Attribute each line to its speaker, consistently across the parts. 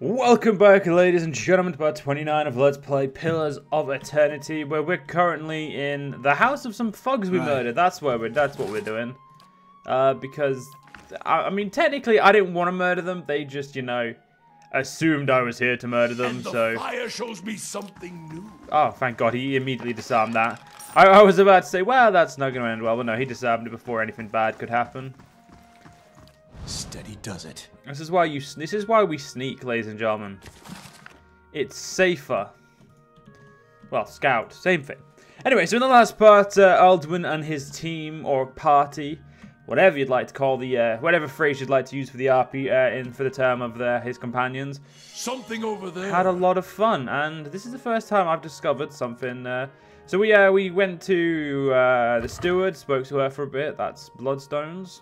Speaker 1: Welcome back, ladies and gentlemen, to part 29 of Let's Play Pillars of Eternity, where we're currently in the house of some thugs we murdered. That's what we're doing. Because I mean, technically, I didn't want to murder them. They just, you know, assumed I was here to murder them.
Speaker 2: And the fire shows me something new.
Speaker 1: Oh, thank God, he immediately disarmed that. I was about to say, well, that's not going to end well, but no, he disarmed it before anything bad could happen.
Speaker 2: Steady does it.
Speaker 1: This is why we sneak, ladies and gentlemen. It's safer. Well, scout, same thing. Anyway, so in the last part, Aldwyn and his team or party, whatever you'd like to call the, whatever phrase you'd like to use for the RP, for the term of his companions,
Speaker 2: something over there.
Speaker 1: Had a lot of fun, and this is the first time I've discovered something. So we went to the steward, spoke to her for a bit. That's bloodstones.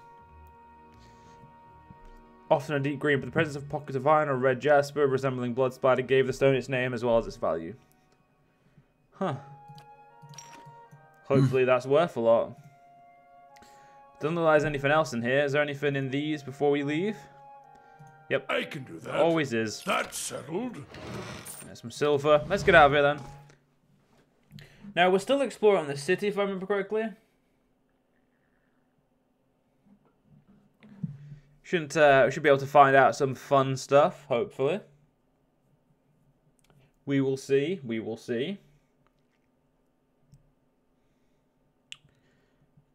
Speaker 1: Often a deep green, but the presence of pockets of iron or red jasper resembling blood spider gave the stone its name as well as its value. Huh. Hopefully that's worth a lot. Doesn't look like there's anything else in here. Is there anything in these before we leave? Yep.
Speaker 2: I can do that.
Speaker 1: Always is.
Speaker 2: That's settled.
Speaker 1: There's some silver. Let's get out of here then. Now we're still exploring the city, if I remember correctly. We should be able to find out some fun stuff, hopefully. We will see. We will see.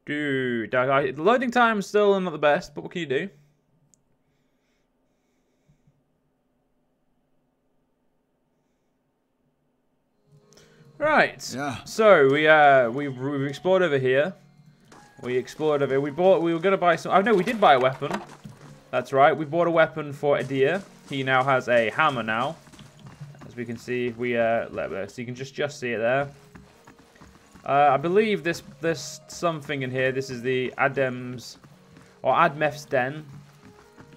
Speaker 1: Dude, the loading time is still not the best, but what can you do? Right. Yeah. So we explored over here. We explored over here. We were gonna buy some. Oh no, we did buy a weapon. That's right, we bought a weapon for Adir. He now has a hammer now. As we can see, so you can just see it there. I believe there's something in here. This is the Adem's, or Admef's Den.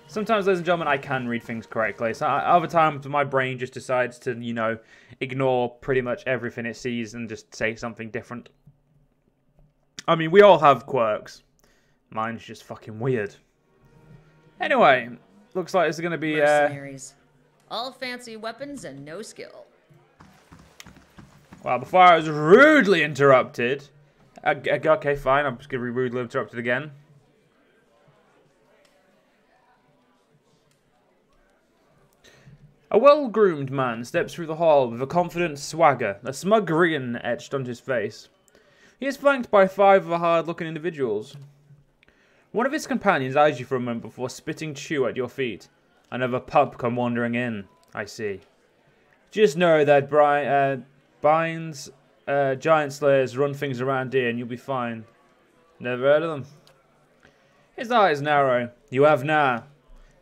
Speaker 1: Sometimes, ladies and gentlemen, I can read things correctly. So other times, my brain just decides to, you know, ignore pretty much everything it sees and just say something different. I mean, we all have quirks. Mine's just fucking weird. Anyway, looks like it's going to be
Speaker 3: mercenaries. All fancy weapons and no skill.
Speaker 1: Well, before I was rudely interrupted. Okay, fine. I'm just going to be rudely interrupted again. A well-groomed man steps through the hall with a confident swagger, a smug grin etched onto his face. He is flanked by 5 of the hard-looking individuals. One of his companions eyes you for a moment before spitting chew at your feet. Another pup come wandering in, I see. Just know that Binds, giant slayers run things around here and you'll be fine. Never heard of them. His eyes narrow. You have now.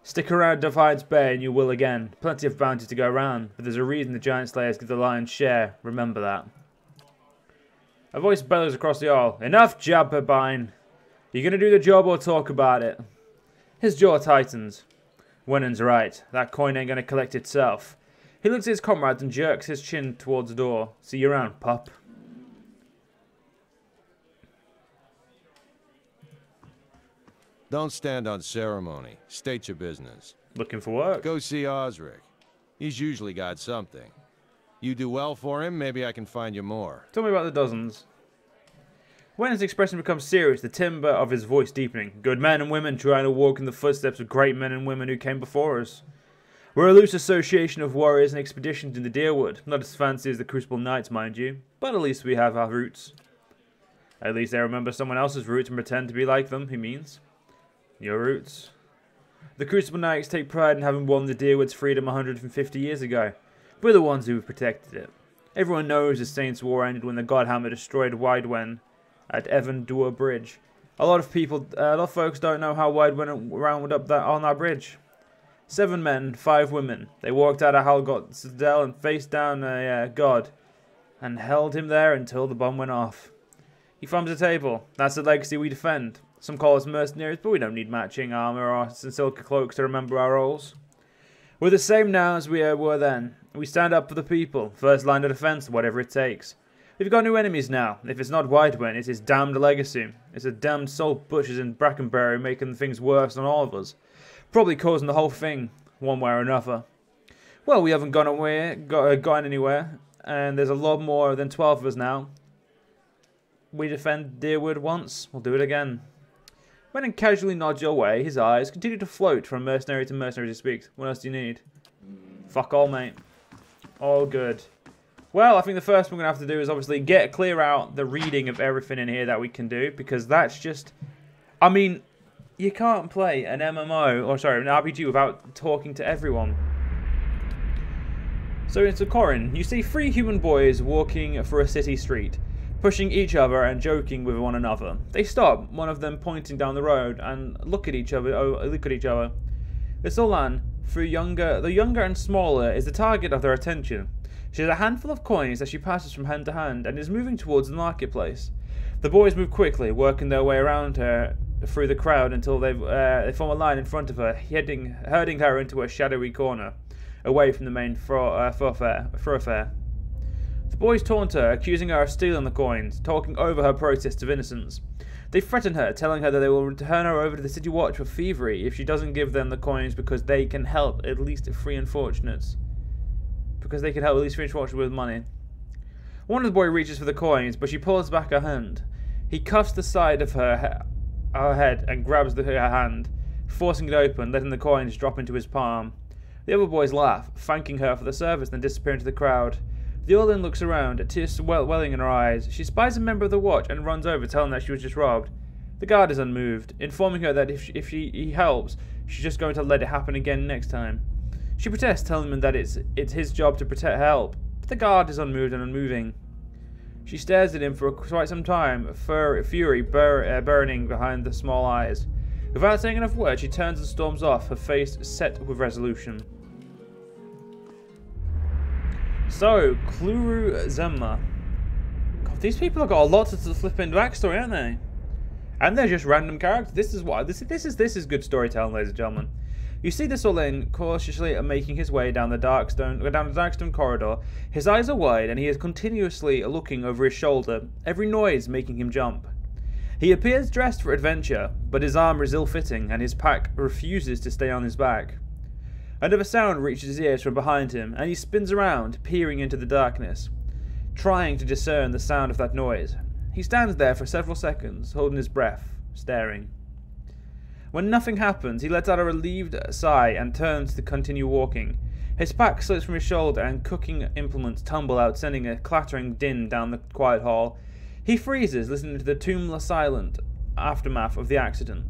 Speaker 1: Stick around Defiance Bay and you will again. Plenty of bounty to go around, but there's a reason the giant slayers get the lion's share. Remember that. A voice bellows across the hall. Enough, Jabberbine. You gonna do the job or talk about it? His jaw tightens. Wennon's right. That coin ain't gonna collect itself. He looks at his comrades and jerks his chin towards the door. See you around, pup.
Speaker 4: Don't stand on ceremony. State your business.
Speaker 1: Looking for work?
Speaker 4: Go see Orsic. He's usually got something. You do well for him, maybe I can find you more.
Speaker 1: Tell me about the dozens. When his expression becomes serious, the timbre of his voice deepening. Good men and women trying to walk in the footsteps of great men and women who came before us. We're a loose association of warriors and expeditions in the Deerwood. Not as fancy as the Crucible Knights, mind you. But at least we have our roots. At least they remember someone else's roots and pretend to be like them, he means. Your roots. The Crucible Knights take pride in having won the Deerwood's freedom 150 years ago. We're the ones who have protected it. Everyone knows the Saints' War ended when the Godhammer destroyed Widwen at Evan-Dua Bridge. A lot of folks don't know how Widwen wound up on that bridge. 7 men, 5 women. They walked out of Halgot Citadel and faced down a god, and held him there until the bomb went off. He thumbs a table. That's the legacy we defend. Some call us mercenaries, but we don't need matching armor or silk cloaks to remember our roles. We're the same now as we were then. We stand up for the people, first line of defense, whatever it takes. We've got new enemies now. If it's not Widwen, it's his damned legacy. It's a damned salt bushes in Brackenbury making things worse than all of us. Probably causing the whole thing, one way or another. Well, we haven't gone anywhere, and there's a lot more than 12 of us now. We defend Deerwood once, we'll do it again. When casually nods your way, his eyes continue to float from mercenary to mercenary as he speaks. What else do you need? Fuck all, mate. All good. Well, I think the first thing we're going to have to do is obviously clear out the reading of everything in here that we can do, because that's just... I mean, you can't play an MMO, or sorry, an RPG without talking to everyone. So into Corin, you see 3 human boys walking for a city street, pushing each other and joking with one another. They stop, one of them pointing down the road, and look at each other. This Olan, the younger and smaller, is the target of their attention. She has a handful of coins as she passes from hand to hand and is moving towards the marketplace. The boys move quickly, working their way around her through the crowd until they form a line in front of her, herding her into a shadowy corner, away from the main thoroughfare. The boys taunt her, accusing her of stealing the coins, talking over her protests of innocence. They threaten her, telling her that they will turn her over to the city watch for thievery if she doesn't give them the coins because they can help at least 3 unfortunates. Because they can help at least 3 unfortunates with money. One of the boys reaches for the coins, but she pulls back her hand. He cuffs the side of her head and grabs her hand, forcing it open, letting the coins drop into his palm. The other boys laugh, thanking her for the service, then disappear into the crowd. The Orlin looks around, tears welling in her eyes. She spies a member of the watch and runs over, telling her she was just robbed. The guard is unmoved, informing her that if he helps, she's just going to let it happen again next time. She protests, telling him that it's his job to protect help, but the guard is unmoved and unmoving. She stares at him for quite some time, fury burning behind the small eyes. Without saying enough words, she turns and storms off, her face set with resolution. So, Kluru Zemma. God, these people have got a lot to flip into backstory, aren't they? And they're just random characters. This is good storytelling, ladies and gentlemen. You see this Orlin cautiously making his way down the darkstone corridor. His eyes are wide, and he is continuously looking over his shoulder, every noise making him jump. He appears dressed for adventure, but his armor is ill-fitting, and his pack refuses to stay on his back. Another sound reaches his ears from behind him, and he spins around, peering into the darkness, trying to discern the sound of that noise. He stands there for several seconds, holding his breath, staring. When nothing happens, he lets out a relieved sigh and turns to continue walking. His pack slips from his shoulder and cooking implements tumble out, sending a clattering din down the quiet hall. He freezes, listening to the tumultuous silent aftermath of the accident.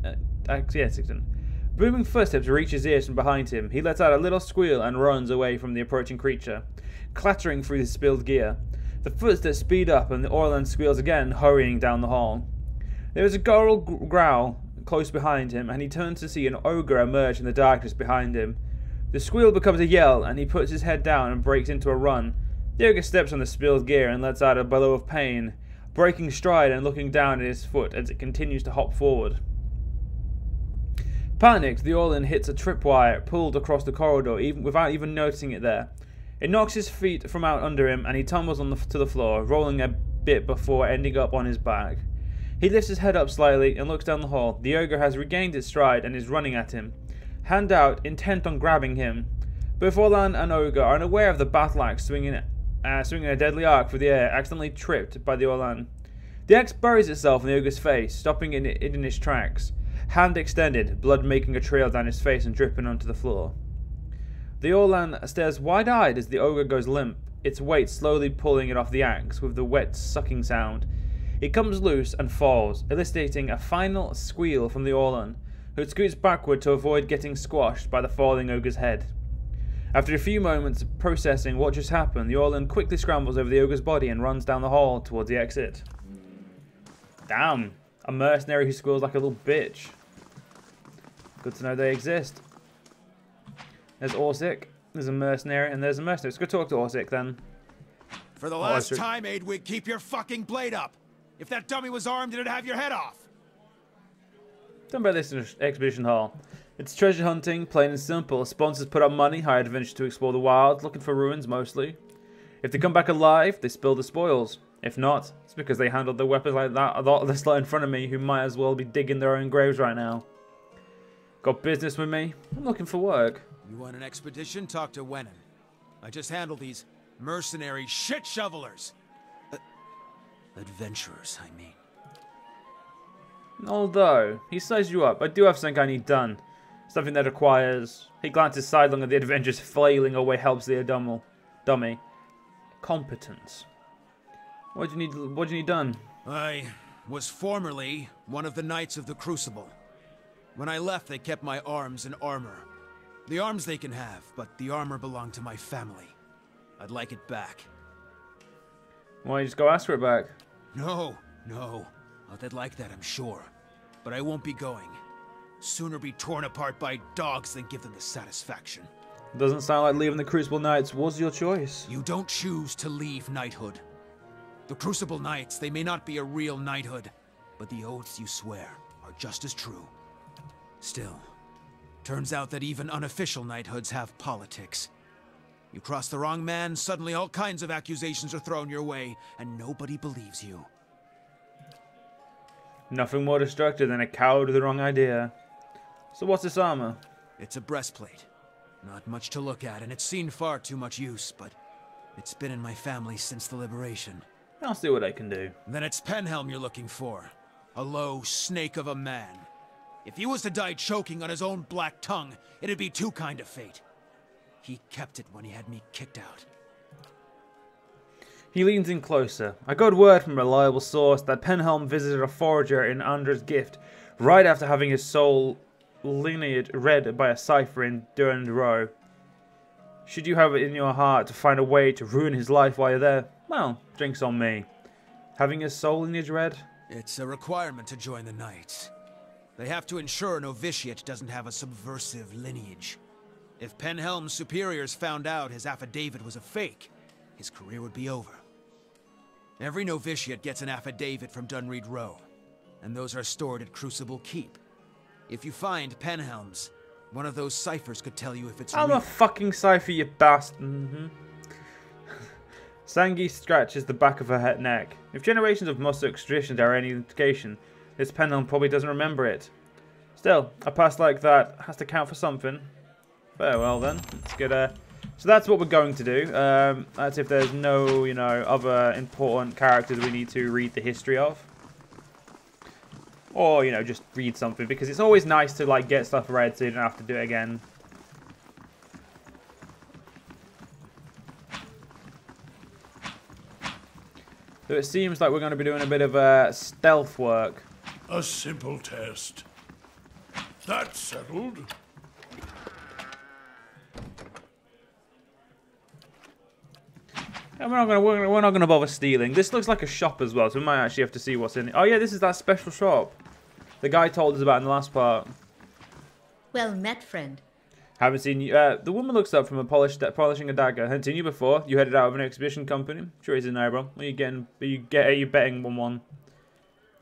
Speaker 1: Booming footsteps reach his ears from behind him. He lets out a little squeal and runs away from the approaching creature, clattering through his spilled gear. The footsteps speed up and the Orlan squeals again, hurrying down the hall. There is a guttural growl close behind him, and he turns to see an ogre emerge in the darkness behind him. The squeal becomes a yell, and he puts his head down and breaks into a run. The ogre steps on the spilled gear and lets out a bellow of pain, breaking stride and looking down at his foot as it continues to hop forward. Panicked, the Orlin hits a tripwire pulled across the corridor without even noticing it there. It knocks his feet from out under him, and he tumbles to the floor, rolling a bit before ending up on his back. He lifts his head up slightly and looks down the hall. The ogre has regained his stride and is running at him, hand out, intent on grabbing him. Both Orlan and ogre are unaware of the battle axe swinging a deadly arc through the air, accidentally tripped by the Orlan. The axe buries itself in the ogre's face, stopping it in its tracks. Hand extended, blood making a trail down his face and dripping onto the floor. The Orlan stares wide-eyed as the ogre goes limp, its weight slowly pulling it off the axe with the wet sucking sound. It comes loose and falls, eliciting a final squeal from the Orlan, who scoots backward to avoid getting squashed by the falling ogre's head. After a few moments processing what just happened, the Orlan quickly scrambles over the ogre's body and runs down the hall towards the exit. Damn, a mercenary who squeals like a little bitch. Good to know they exist. There's Orsic, there's a mercenary, and there's a mercenary. Let's go talk to Orsic then.
Speaker 2: For the last time, Aldwyn, keep your fucking blade up. If that dummy was armed, it'd have your head off.
Speaker 1: Don't about this exhibition hall. It's treasure hunting, plain and simple. Sponsors put up money, hire adventurers to explore the wild, looking for ruins mostly. If they come back alive, they spill the spoils. If not, it's because they handled their weapons like that a lot of this lot in front of me who might as well be digging their own graves right now. Got business with me? I'm looking for work.
Speaker 2: You want an expedition? Talk to Wenham. I just handle these mercenary shit shovelers. Adventurers, I mean.
Speaker 1: Although, he sized you up, I do have something I need done. Something that requires... He glances sidelong at the adventurers flailing away helps the dummy. Competence. What do you need done?
Speaker 2: I was formerly one of the Knights of the Crucible. When I left, they kept my arms and armor. The arms they can have, but the armor belonged to my family. I'd like it back.
Speaker 1: Why don't you just go ask for it back?
Speaker 2: No. Not that like that, I'm sure. But I won't be going. Sooner be torn apart by dogs than give them the satisfaction.
Speaker 1: Doesn't sound like leaving the Crucible Knights was your choice.
Speaker 2: You don't choose to leave knighthood. The Crucible Knights, they may not be a real knighthood, but the oaths you swear are just as true. Still, turns out that even unofficial knighthoods have politics. You cross the wrong man, suddenly all kinds of accusations are thrown your way, and nobody believes you.
Speaker 1: Nothing more destructive than a coward with the wrong idea. So what's this armor?
Speaker 2: It's a breastplate. Not much to look at, and it's seen far too much use, but it's been in my family since the liberation.
Speaker 1: I'll see what I can do.
Speaker 2: Then it's Penhelm you're looking for. A low snake of a man. If he was to die choking on his own black tongue, it'd be too kind of fate. He kept it when he had me kicked out.
Speaker 1: He leans in closer. I got word from a reliable source that Penhelm visited a forager in Under's Gift right after having his soul lineage read by a cipher in Durand Row. Should you have it in your heart to find a way to ruin his life while you're there, well, drinks on me. Having his soul lineage read?
Speaker 2: It's a requirement to join the Knights. They have to ensure a novitiate doesn't have a subversive lineage. If Penhelm's superiors found out his affidavit was a fake, his career would be over. Every novitiate gets an affidavit from Dunreed Row, and those are stored at Crucible Keep. If you find Penhelm's, one of those ciphers could tell you if it's
Speaker 1: I'm
Speaker 2: real.
Speaker 1: a fucking cipher, you bastard. Sangi scratches the back of her neck. If generations of Mussuk's traditions are any indication, this Penhelm probably doesn't remember it. Still, a past like that has to count for something. Very well then. Let's get a... So that's what we're going to do. That's if there's no, other important characters we need to read the history of. Or, just read something. Because it's always nice to, get stuff read so you don't have to do it again. So it seems like we're going to be doing a bit of stealth work.
Speaker 5: A simple test. That's settled.
Speaker 1: And we're not gonna bother stealing. This looks like a shop as well, so we might actually have to see what's in it. Oh yeah, this is that special shop the guy told us about in the last part.
Speaker 3: Well met, friend.
Speaker 1: Haven't seen you. The woman looks up from polishing a dagger. Haven't seen you before. You headed out of an exhibition company. Sure, he's in there, bro. Are you betting 1-1?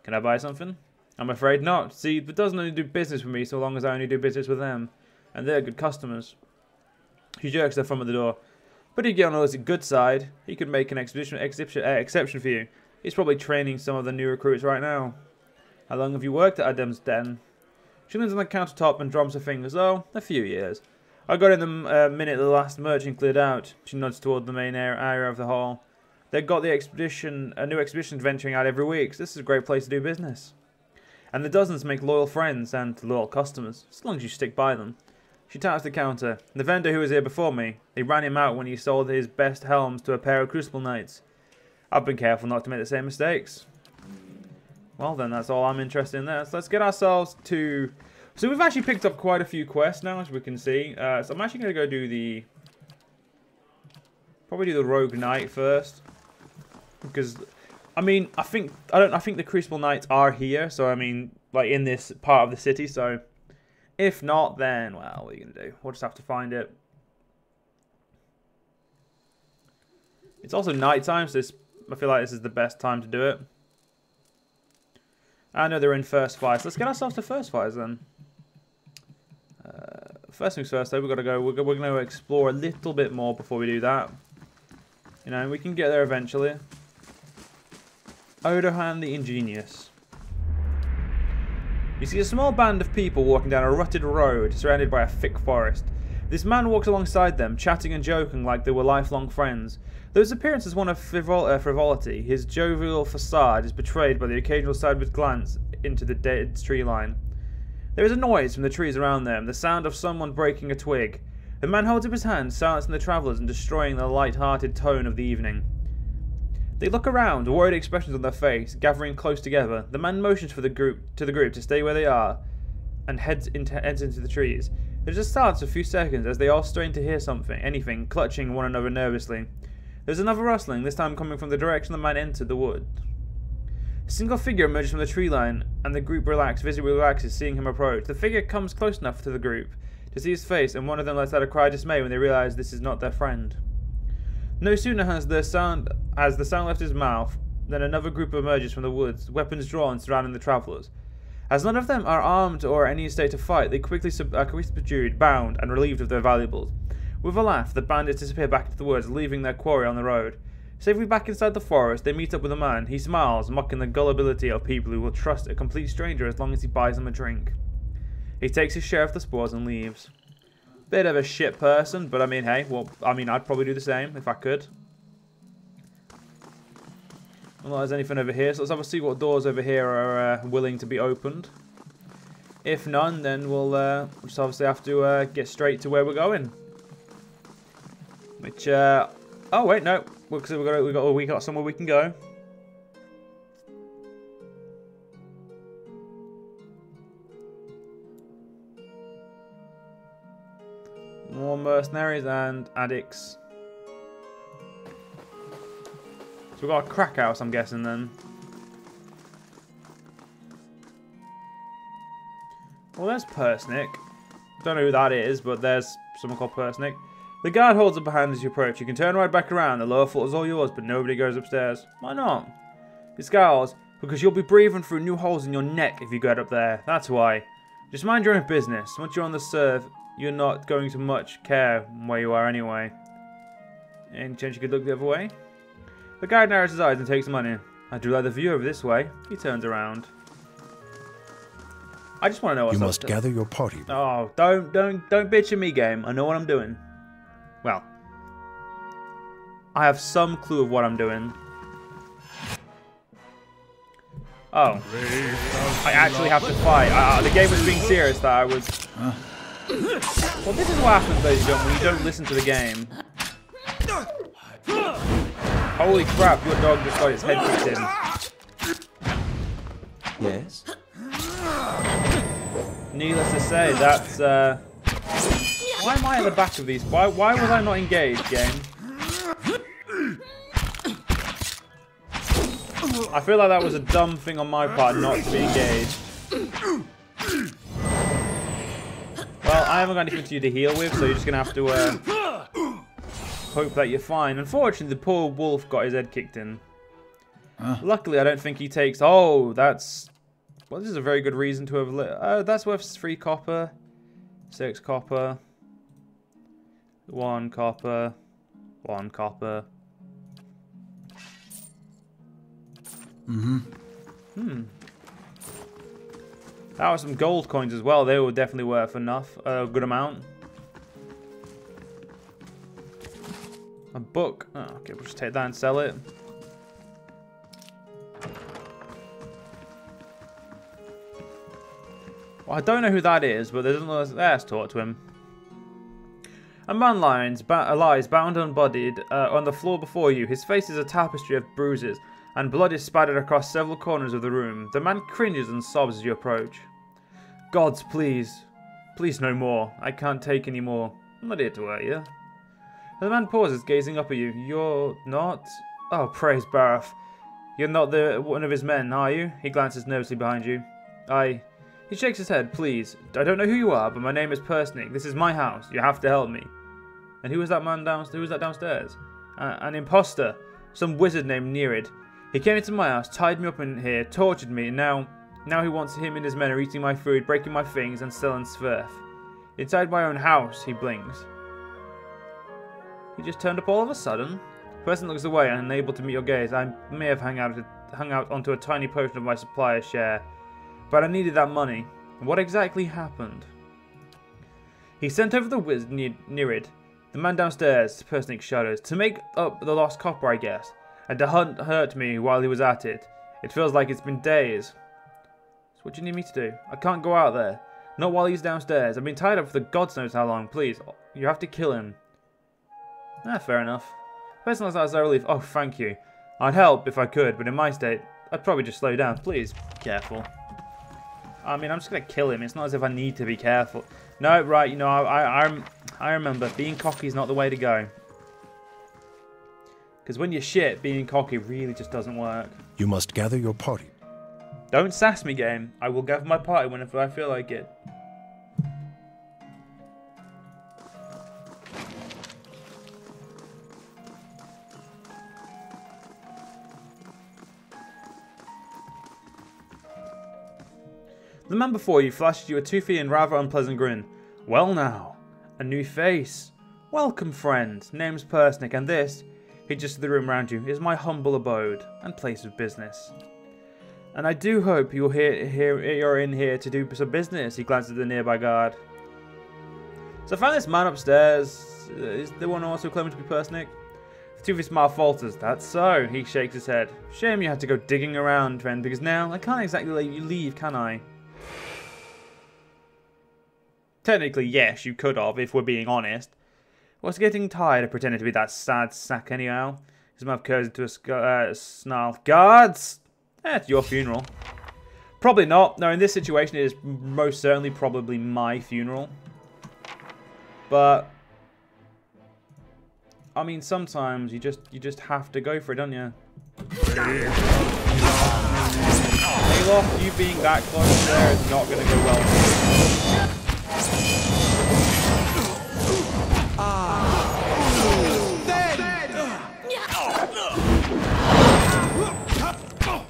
Speaker 1: Can I buy something? I'm afraid not. See, it doesn't only do business with me so long as I only do business with them, and they're good customers. He jerks their thumb at the door. But if you get on the good side, he could make an exception for you. He's probably training some of the new recruits right now. How long have you worked at Adam's Den? She leans on the countertop and drums her fingers. Oh, a few years. I got in the minute the last merchant cleared out. She nods toward the main area of the hall. They've got a new exhibition venturing out every week, so this is a great place to do business. And the dozens make loyal friends and loyal customers, as long as you stick by them. She taps the counter. The vendor who was here before me, they ran him out when he sold his best helms to a pair of Crucible Knights. I've been careful not to make the same mistakes. Well then, that's all I'm interested in there. So let's get ourselves to... So we've actually picked up quite a few quests now, as we can see. So I'm actually going to go do the... Probably do the Rogue Knight first. Because, I mean, I think the Crucible Knights are here. So, I mean, in this part of the city, so... If not, then, well, what are you going to do? We'll just have to find it. It's also nighttime, so I feel like this is the best time to do it. I know they're in first fires. Let's get ourselves to first fires then. First things first, though, we've got to go. We're going to explore a little bit more before we do that. We can get there eventually. Odohan the Ingenious. You see a small band of people walking down a rutted road surrounded by a thick forest. This man walks alongside them, chatting and joking like they were lifelong friends. Though his appearance is one of frivolity, his jovial facade is betrayed by the occasional sideward glance into the dead tree line. There is a noise from the trees around them, the sound of someone breaking a twig. The man holds up his hand, silencing the travellers and destroying the light-hearted tone of the evening. They look around, worried expressions on their face, gathering close together. The man motions to the group to stay where they are, and heads into the trees. There's a silence for a few seconds as they all strain to hear anything, clutching one another nervously. There's another rustling, this time coming from the direction the man entered the wood. A single figure emerges from the tree line, and the group visibly relaxes, seeing him approach. The figure comes close enough to the group to see his face, and one of them lets out a cry of dismay when they realize this is not their friend. No sooner has the sound left his mouth than another group emerges from the woods, weapons drawn, surrounding the travellers. As none of them are armed or in any state of fight, they are quickly subdued, bound, and relieved of their valuables. With a laugh, the bandits disappear back into the woods, leaving their quarry on the road. Safely back inside the forest, they meet up with a man. He smiles, mocking the gullibility of people who will trust a complete stranger as long as he buys them a drink. He takes his share of the spoils and leaves. Bit of a shit person, but I mean, hey, well, I'd probably do the same if I could. Well, there's anything over here, so let's have a see what doors over here are willing to be opened. If none, then we'll just obviously have to get straight to where we're going. Which, oh wait, no, because we got somewhere we can go. More mercenaries and addicts. So we've got a crack house, I'm guessing, then. Well, there's Persnick. Don't know who that is, but there's someone called Persnick. The guard holds up a hand as you approach. You can turn right back around. The lower floor is all yours, but nobody goes upstairs. Why not? He scowls. Because you'll be breathing through new holes in your neck if you get up there. That's why. Just mind your own business. Once you're on the serve, you're not going to much care where you are anyway. Any chance you could look the other way? The guard narrows his eyes and takes the money. I do like the view over this way. He turns around. I just want to know what's
Speaker 6: You
Speaker 1: up
Speaker 6: must
Speaker 1: to.
Speaker 6: gather your party.
Speaker 1: Oh, don't bitch at me, game. I know what I'm doing. Well, I have some clue of what I'm doing. Oh, I actually have to fight. The game was being serious that I was. Well, this is what happens, ladies and gentlemen, when you don't listen to the game. Holy crap! Your dog just got its head kicked in.
Speaker 6: Yes?
Speaker 1: Needless to say, that's, why am I at the back of these? Why was I not engaged, game? I feel like that was a dumb thing on my part not to be engaged. Well, I haven't got anything to you to heal with, so you're just going to have to, hope that you're fine. Unfortunately, the poor wolf got his head kicked in. Luckily, I don't think he takes... Oh, that's... Well, this is a very good reason to have... Oh, that's worth 3 copper. 6 copper. 1 copper. 1 copper. That was some gold coins as well. They were definitely worth enough. A good amount. A book. Oh, okay, we'll just take that and sell it. Well, I don't know who that is, but let's talk to him. A man lies bound and bloodied on the floor before you. His face is a tapestry of bruises, and blood is spattered across several corners of the room. The man cringes and sobs as you approach. Gods, please. Please no more. I can't take any more. I'm not here to hurt you. The man pauses, gazing up at you. You're not? Oh, praise Bareth. You're not one of his men, are you? He glances nervously behind you. He shakes his head. Please. I don't know who you are, but my name is Persnick. This is my house. You have to help me. And who was that man downstairs? Who was that downstairs? An imposter. Some wizard named Nereid. He came into my house, tied me up in here, tortured me, and now he wants him and his men are eating my food, breaking my things, and selling Sverth. Inside my own house, he blinks. He just turned up all of a sudden. The person looks away, unable to meet your gaze. I may have hung out onto a tiny portion of my supplier's share, but I needed that money. What exactly happened? He sent over the wizard Nerid, the man downstairs, to Persnick shadows, to make up the lost copper, I guess, and to hurt me while he was at it. It feels like it's been days. So what do you need me to do? I can't go out there. Not while he's downstairs. I've been tied up for the gods knows how long. Please, you have to kill him. Fair enough. Person like that is a relief. Oh, thank you. I'd help if I could, but in my state, I'd probably just slow down. Please, be careful. I mean, I'm just going to kill him. It's not as if I need to be careful. No, right, you know, I remember being cocky is not the way to go. Because when you're shit, being cocky really just doesn't work.
Speaker 6: You must gather your party.
Speaker 1: Don't sass me, game. I will gather my party whenever I feel like it. The man before you flashed you a toothy and rather unpleasant grin. Well now, a new face. Welcome, friend. Name's Persnick, and this, he just the room around you, is my humble abode and place of business. And I do hope you're in here to do some business. He glanced at the nearby guard. So I found this man upstairs. Is the one also claiming to be Persnick? The toothy smile falters. That's so. He shakes his head. Shame you had to go digging around, friend, because now I can't exactly let you leave, can I? Technically, yes, you could have, if we're being honest. I was getting tired of pretending to be that sad sack anyhow. His mouth curves into a snarl. Guards! It's your funeral. Probably not. No, in this situation, it is most certainly probably my funeral. But I mean, sometimes you just have to go for it, don't you? Alof, you being that close there is not going to go well for you.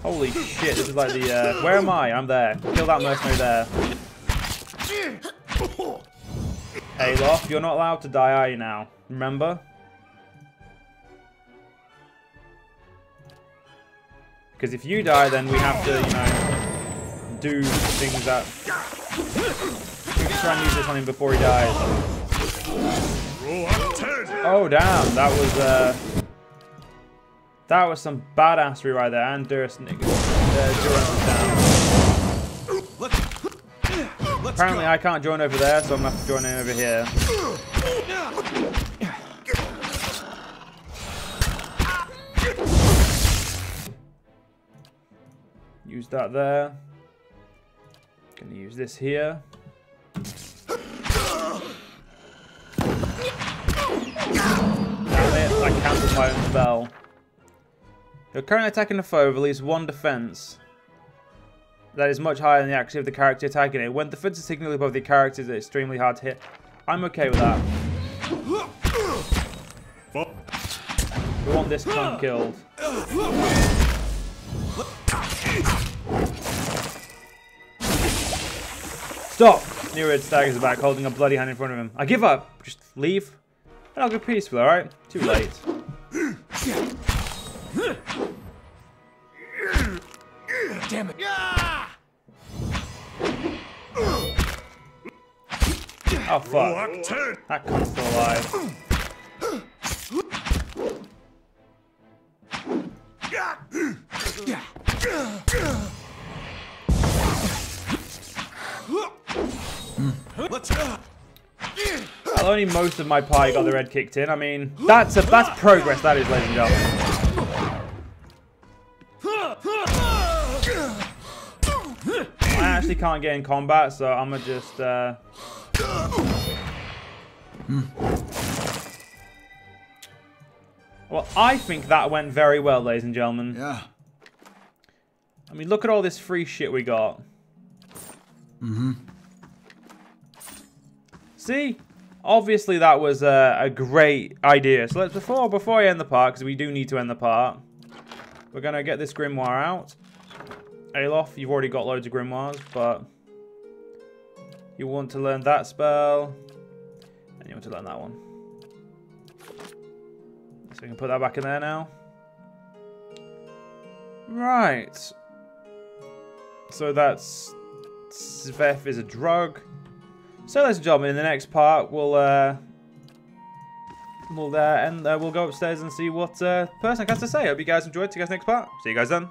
Speaker 1: Holy shit, this is like the, where am I? I'm there. Kill that mercenary there. Alof, you're not allowed to die, are you now? Remember? Because if you die, then we have to, you know, do things that... We can try and use this on him before he dies. Oh, damn, that was some badassery right there. And Durst down. Apparently I can't join over there, so I'm going to have to join in over here. Use that there. Gonna use this here. Damn it, I cancelled my own spell. You're currently attacking a foe with at least one defense. That is much higher than the accuracy of the character attacking it. When defense is significantly above the character, it's extremely hard to hit. I'm okay with that. We want this cunt killed. Stop! Nerid staggers back, holding a bloody hand in front of him. I give up. Just leave. And I'll go peaceful, alright? Too late.
Speaker 2: Damn it.
Speaker 1: Oh, fuck. That cunt's still alive. Well, only most of my pie got their head kicked in. I mean, that's progress, that is, ladies and gentlemen. I actually can't get in combat, so I'm gonna just Well, I think that went very well, ladies and gentlemen.
Speaker 2: Yeah.
Speaker 1: I mean, look at all this free shit we got. See? Obviously, that was a great idea. So let's before I end the part, because we do need to end the part, we're gonna get this grimoire out. Alof, you've already got loads of grimoires, but you want to learn that spell, and you want to learn that one. So we can put that back in there now. Right. So that's Sveth is a drug. So, ladies and gentlemen, in the next part, we'll go upstairs and see what person has to say. Hope you guys enjoyed. See you guys next part. See you guys then.